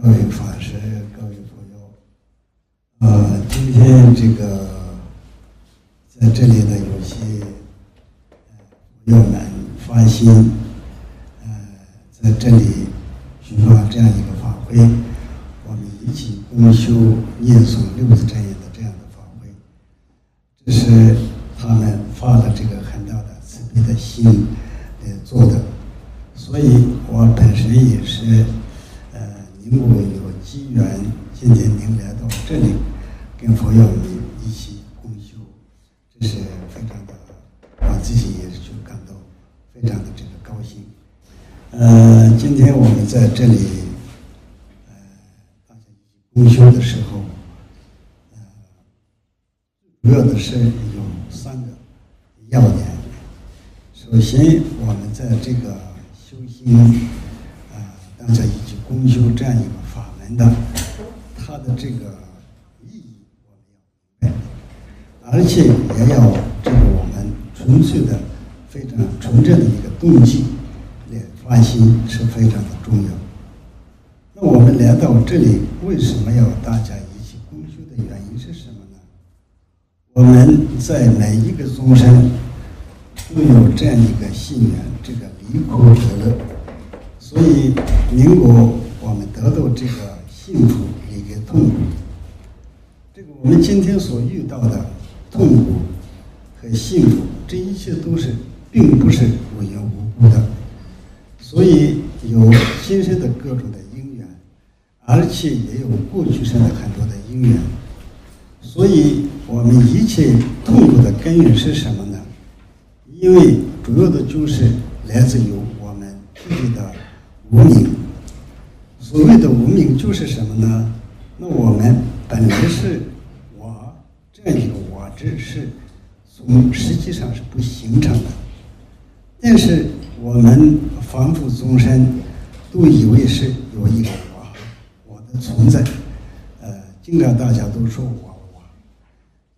各位法师、各位朋友，今天这个在这里呢，有些朋友们发心，在这里举办这样一个法会，我们一起共修念诵六字真言的这样的法会，这是他们发了这个很大的慈悲的心做的，所以我本身也是宁国有机缘，今天您来到这里，跟朋友们一起共修，这是非常的，我自己也是就感到非常的这个高兴。今天我们在这里，大家一起共修的时候，主要的是有3个要点。首先，我们在这个修心，大家一起共修这样一个法门的，它的这个意义我们要明白，而且也要这个我们纯粹的、非常纯正的一个动机来发心是非常的重要。那我们来到这里，为什么要大家一起共修的原因是什么呢？我们在每一个众生都有这样一个信念，这个离苦得乐，所以宁国我们得到这个幸福离开痛苦，这个我们今天所遇到的痛苦和幸福，这一切都是并不是无缘无故的，所以有今生的各种的因缘，而且也有过去生的很多的因缘，所以我们一切痛苦的根源是什么呢？因为主要的就是来自于我们自己的无明。所谓的无明就是什么呢？那我们本来是我这样一个我执，是从实际上是不形成的，但是我们凡夫众生都以为是有一个我的存在，经常大家都说我，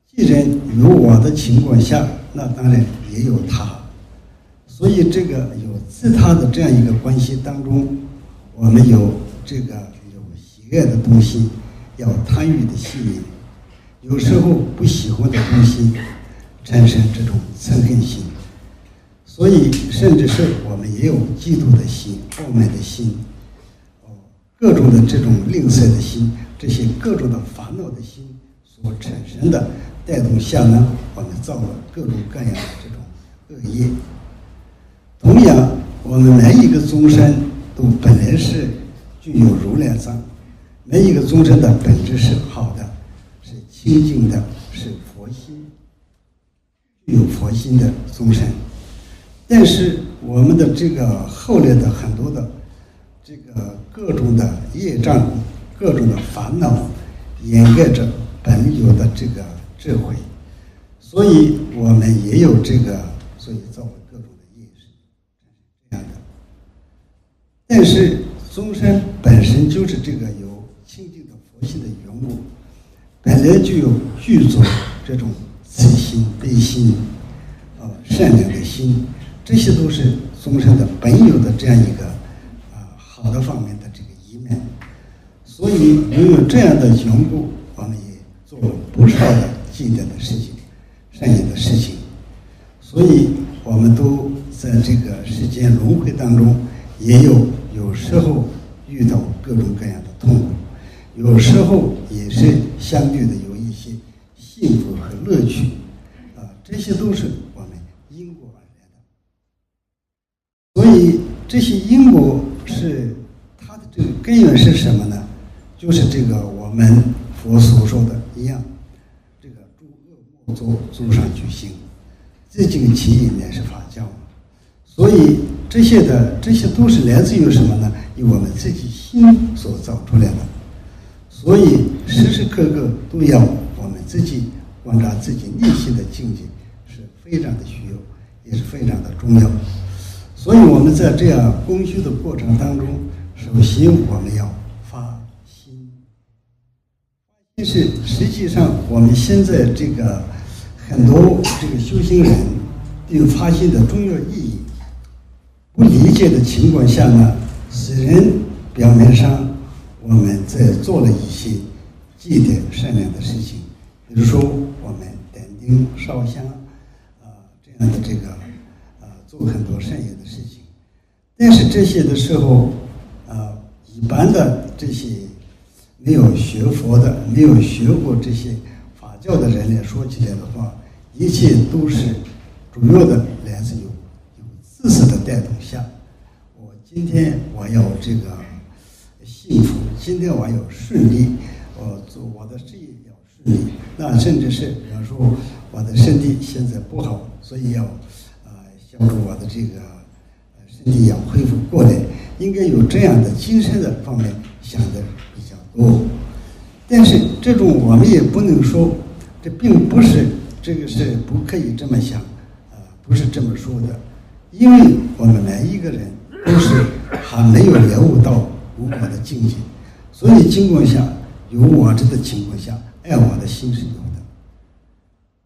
既然有我的情况下，那当然也有他，所以这个有自他的这样一个关系当中，我们有这个有喜爱的东西，要贪欲的心理，有时候不喜欢的东西产生这种憎恨心，所以甚至是我们也有嫉妒的心、傲慢的心，各种的这种吝啬的心，这些各种的烦恼的心所产生的带动下呢，我们造了各种各样的这种恶业。同样，我们每一个众生都本来是具有如来藏，每一个众生的本质是好的，是清净的，是佛心，具有佛心的众生。但是我们的这个后来的很多的这个各种的业障、各种的烦恼，掩盖着本有的这个智慧，所以我们也有这个，所以造了各种的业是这样的。但是众生本身就是这个有清净的佛性的缘故，本来就有具足这种慈心、悲心、善良的心，这些都是众生的本有的这样一个好的方面的这个一面。所以因为这样的缘故，我们也做了不少的积德的事情、善业的事情，所以我们都在这个时间轮回当中，也有时候遇到各种各样的痛苦，有时候也是相对的有一些幸福和乐趣，这些都是我们因果而来的。所以这些因果是它的这个根源是什么呢？就是这个我们佛所说的一样，这个诸恶莫作，诸善具行，自净其意乃是法教。所以这些都是来自于什么呢？由我们自己心所造出来的。所以时时刻刻都要我们自己观察自己内心的境界，是非常的需要，也是非常的重要。所以我们在这样共修的过程当中，首先我们要发心。但是实际上我们现在这个很多这个修行人对发心的重要意义不理解的情况下呢，使人表面上我们在做了一些积德善良的事情，比如说我们点灯烧香这样的做很多善业的事情。但是这些的时候一般的这些没有学佛的、没有学过这些法教的人来说起来的话，一切都是主要的来自有自私的带动下。今天我要这个幸福，今天我要顺利，我的事业要顺利，那甚至是比方说我的身体现在不好，所以要消除我的这个身体要恢复过来，应该有这样的精神的方面想的比较多。但是这种我们也不能说这并不是这个是不可以这么想不是这么说的，因为我们每一个人都是还没有了悟到无我的境界，所以情况下有我执的情况下，爱我的心是有的。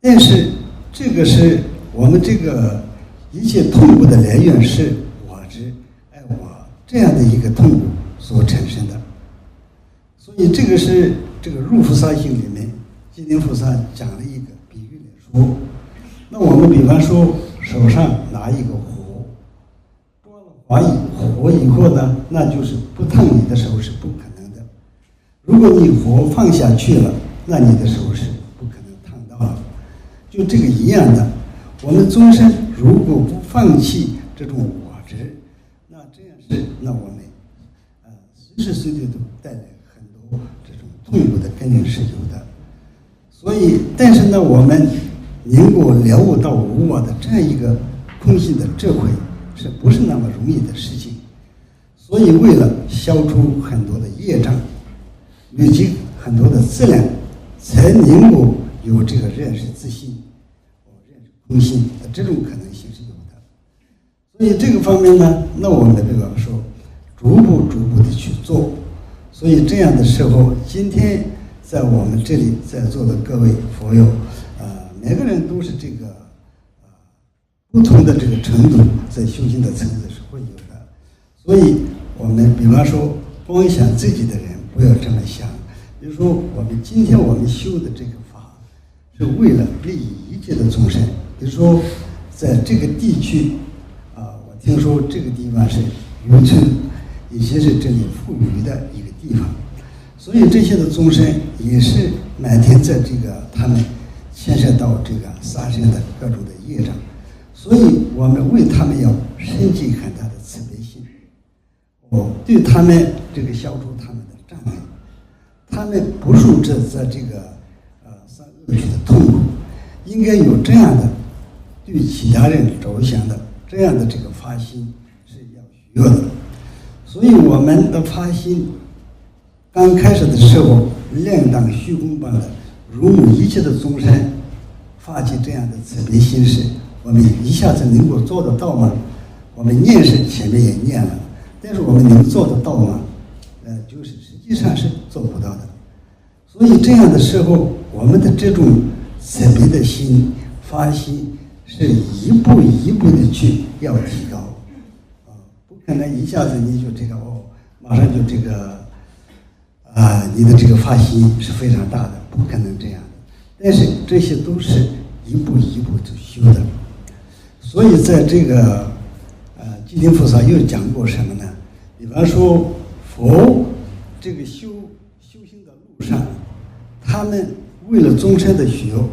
但是这个是我们这个一切痛苦的来源是我执爱我这样的一个痛苦所产生的。所以这个是这个入菩萨行里面，寂天菩萨讲了一个比喻来说，那我们比方说手上拿一个火，抓了火以后呢，那就是不烫你的手是不可能的。如果你火放下去了，那你的手是不可能烫到了。就这个一样的，我们终身如果不放弃这种我执，那这样是那我们随时随地都带来很多这种痛苦的根源是有的。所以但是呢，我们能够了悟到无我的这样一个空性的智慧是不是那么容易的事情。所以为了消除很多的业障，累积很多的资粮，才能够有这个认识自信认识空性的这种可能性是有的。所以这个方面呢，那我们比方说逐步的去做。所以这样的时候，今天在我们这里在座的各位佛友每个人都是这个不同的这个程度，在修行的层次是会有的。所以我们比方说光想自己的人不要这么想，比如说我们今天我们修的这个法是为了利益一切的众生。比如说在这个地区我听说这个地方是渔村，以前是这里富渔的一个地方，所以这些的众生也是每天在这个他们牵涉到这个杀生的各种的业障，所以我们为他们要升起很大的慈悲心，对他们这个消除他们的障碍，他们不受这个三恶趣的痛苦，应该有这样的对其他人着想的这样的这个发心是要需要的。所以我们的发心刚开始的时候，量当虚空般的如母一切的众生发起这样的慈悲心时，我们一下子能够做得到吗？我们念是前面也念了，但是我们能做得到吗？就是实际上是做不到的。所以这样的时候，我们的这种慈悲的心发心是一步一步的去要提高不可能一下子你就这个马上就这个你的这个发心是非常大的，不可能这样的。但是这些都是一步一步就修的。所以在这个寂天菩萨又讲过什么呢？比方说佛这个修行的路上，他们为了众生的需要，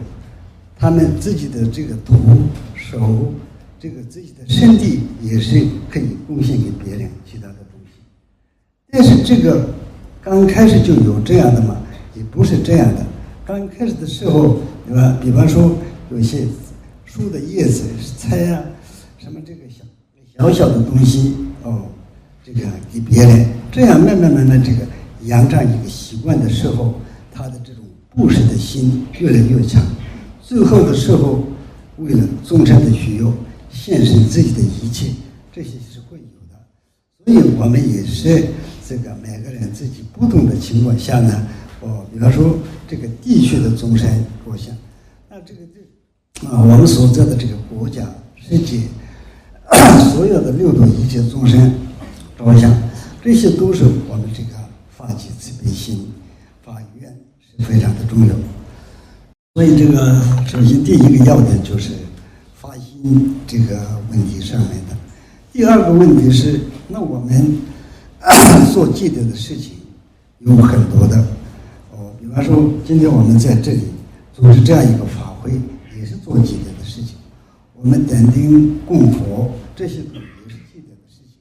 他们自己的这个头手这个自己的身体也是可以贡献给别人其他的东西。但是这个刚开始就有这样的吗？也不是这样的。刚开始的时候，对吧？比方说有一些树的叶子、菜什么这个小的东西这个给别人，这样慢慢这个养成一个习惯的时候，他的这种布施的心越来越强。最后的时候，为了众生的需要，献身自己的一切，这些是会有的。所以我们也是这个每个人自己不同的情况下呢，比方说这个地区的众生着想，那这个我们所在的这个国家、世界，所有的六道一切众生着想，这些都是我们这个发起愿是非常的重要。所以这个首先第一个要点就是发心这个问题上面的。第二个问题是，那我们做积德的事情有很多的比方说今天我们在这里组织这样一个法会，也是做积德的事情。我们点灯供佛，这些都也是积德的事情。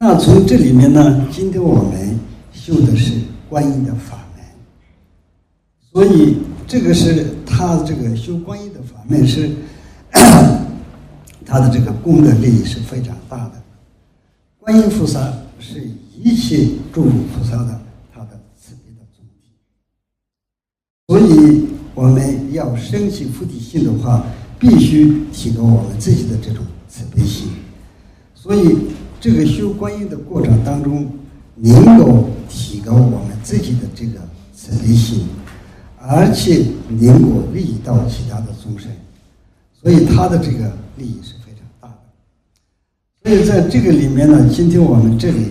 那从这里面呢，今天我们修的是观音的法门，所以这个是他这个修观音的法门是他的这个功德利益是非常大的。观音菩萨是一切诸佛菩萨的他的慈悲的总体，所以我们要升起菩提心的话，必须提高我们自己的这种慈悲心。所以这个修观音的过程当中，能够提高我们自己的这个慈悲心，而且能够利益到其他的众生，所以他的这个利益是非常大的。所以在这个里面呢，今天我们这里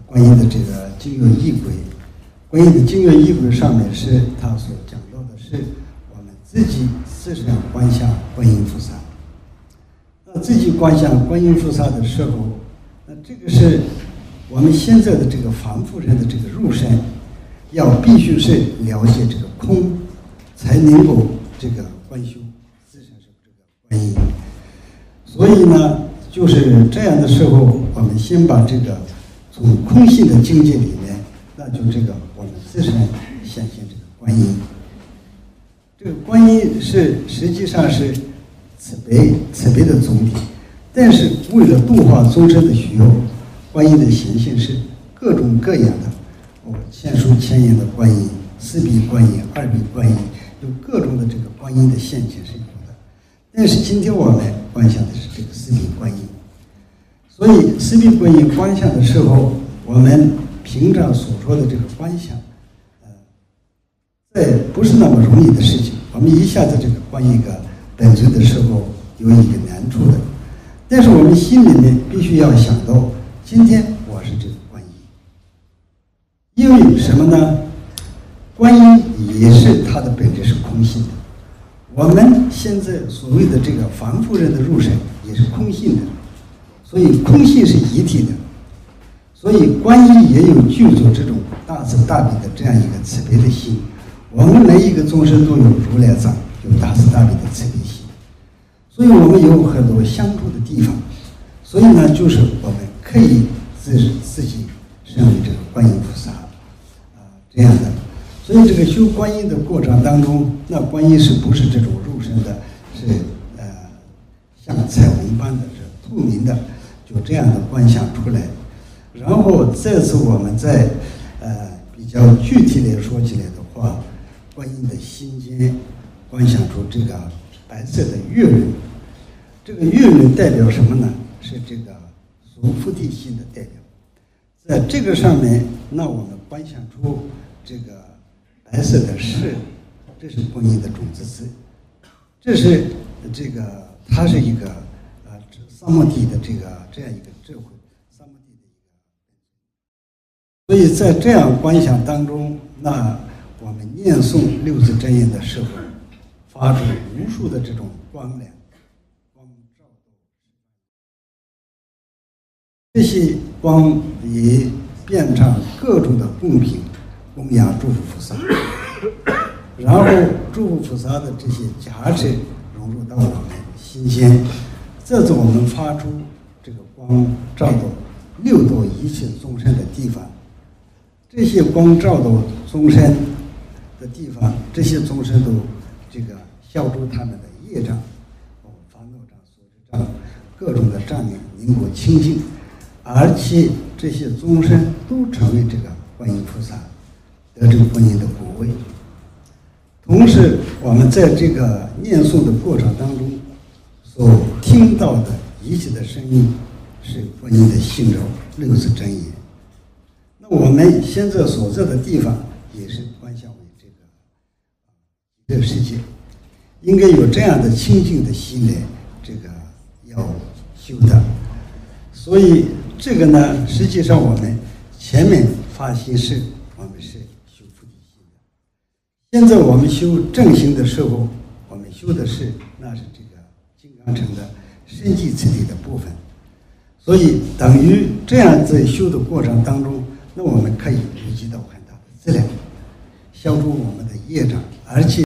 观音的这个经月仪轨，观音的经月仪轨上面是他所讲到的是我们自己自身观想观音菩萨。那自己观想观音菩萨的时候，那这个是我们现在的这个凡夫人的这个入身，必须是了解这个空，才能够这个观修自身是这个观音。所以呢，就是这样的时候，我们先把这个从空性的境界里面，那就这个我们自身显现这个观音。这个观音是实际上是慈悲的总体，但是为了度化众生的需要，观音的显现是各种各样的千数千言的观音，四臂观音、二臂观音，有各种的这个观音的现前是有的。但是今天我们观想的是这个四臂观音，所以四臂观音观想的时候，我们平常所说的这个观想，这不是那么容易的事情。我们一下子这个观一个本尊的时候，有一个难处的。但是我们心里面必须要想到，今天我是这个观音，因为什么呢？观音也是它的本质是空性的。我们现在所谓的这个凡夫人的入身也是空性的，所以空性是一体的。所以观音也有具足这种大慈大悲的这样一个慈悲的心。我们每一个众生都有如来藏，有大慈大悲的慈悲心，所以我们有很多相处的地方。所以呢，就是我们可以自己身为这个观音菩萨这样的。所以这个修观音的过程当中，那观音是不是这种入身的，是像彩虹般的是透明的，就这样的观想出来。然后这次我们再比较具体的说起来的话，观音的心间观想出这个白色的月轮，这个月轮代表什么呢？是这个属菩提心的代表。在这个上面，那我们观想出这个白色的是，这是观音的种子词，这是这个它是一个萨摩地的这样一个智慧，萨摩地的一个。所以在这样观想当中，那我们念诵六字真言的时候，发出无数的这种光亮，光照到这些光也变成各种的供品，供养诸佛菩萨，然后诸佛菩萨的这些加持融入到我们心间，这是我们发出这个光照到六道一切众生的地方。这些光照到众生的地方，这些众生都这个消除他们的业障、烦恼障、所知障、各种的障碍能够清净，而且这些众生都成为这个观音菩萨，得这个观音的果位。同时，我们在这个念诵的过程当中，所听到的一切的声音，是观音的信咒六字真言。那我们现在所在的地方，也是观想为这个世界，应该有这样的清净的心来，这个要修的。所以这个呢，实际上我们前面发心是我们现在我们修正行的时候，我们修的是那是这个金刚乘的身际次第的部分，所以等于这样在修的过程当中，那我们可以累积到很大的质量，消除我们的业障，而且